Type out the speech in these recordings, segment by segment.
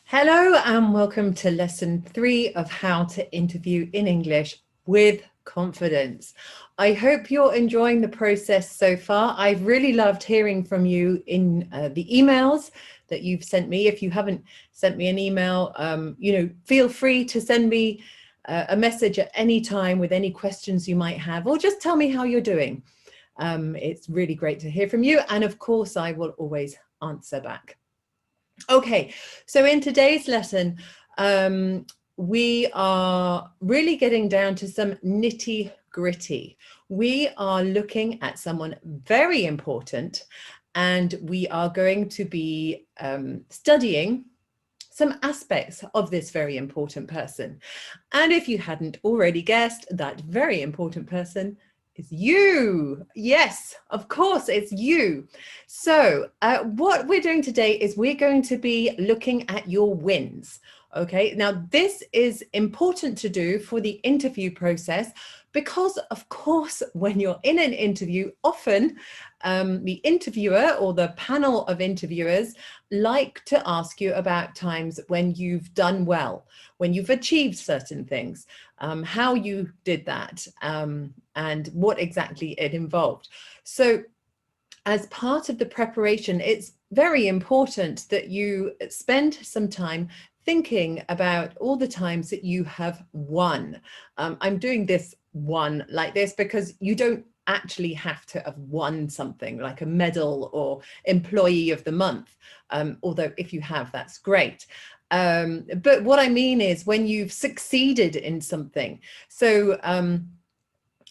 Hello and welcome to lesson 3 of how to interview in English with confidence. I hope you're enjoying the process so far. I've really loved hearing from you in the emails that you've sent me. If you haven't sent me an email, feel free to send me a message at any time with any questions you might have, or just tell me how you're doing. It's really great to hear from you. And of course, I will always answer back. Okay, so in today's lesson, we are really getting down to some nitty-gritty. We are looking at someone very important, and we are going to be studying some aspects of this very important person. And if you hadn't already guessed, that very important person is you. Yes, of course, it's you. So what we're doing today is we're going to be looking at your wins. Okay, now this is important to do for the interview process because, of course, when you're in an interview, often the interviewer or the panel of interviewers like to ask you about times when you've done well, when you've achieved certain things, how you did that, and what exactly it involved. So as part of the preparation, it's very important that you spend some time thinking about all the times that you have won. I'm doing this one like this because you don't actually have to have won something like a medal or employee of the month, although if you have, that's great. But what I mean is when you've succeeded in something. So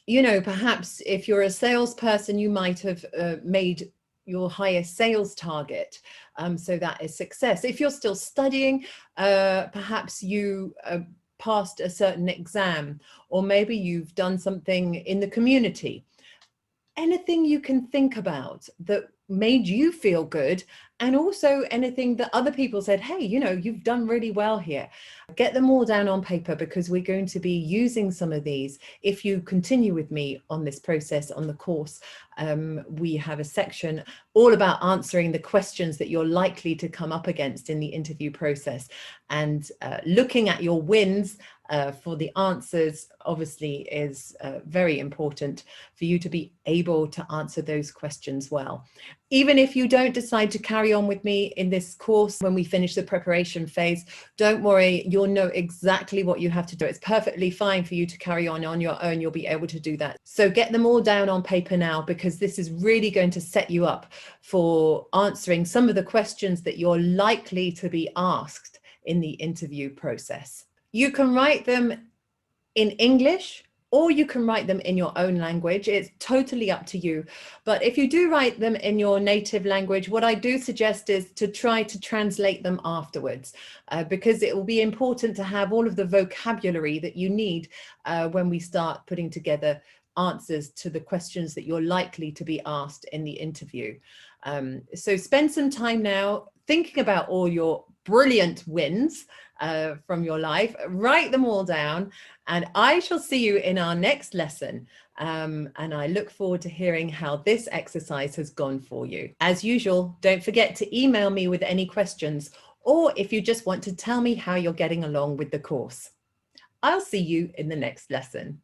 perhaps if you're a salesperson, you might have made your highest sales target. So that is success. If you're still studying, perhaps you passed a certain exam, or maybe you've done something in the community. Anything you can think about that made you feel good, and also anything that other people said, hey, you've done really well here. Get them all down on paper, because we're going to be using some of these. If you continue with me on this process on the course, we have a section all about answering the questions that you're likely to come up against in the interview process, and looking at your wins for the answers obviously is very important for you to be able to answer those questions well. Even if you don't decide to carry on with me in this course, when we finish the preparation phase, don't worry, you'll know exactly what you have to do. It's perfectly fine for you to carry on your own. You'll be able to do that. So get them all down on paper now, because this is really going to set you up for answering some of the questions that you're likely to be asked in the interview process. You can write them in English, or you can write them in your own language. It's totally up to you. But if you do write them in your native language, what I do suggest is to try to translate them afterwards, because it will be important to have all of the vocabulary that you need when we start putting together answers to the questions that you're likely to be asked in the interview. So spend some time now thinking about all your brilliant wins from your life. Write them all down, and I shall see you in our next lesson. And I look forward to hearing how this exercise has gone for you. As usual, don't forget to email me with any questions, or if you just want to tell me how you're getting along with the course. I'll see you in the next lesson.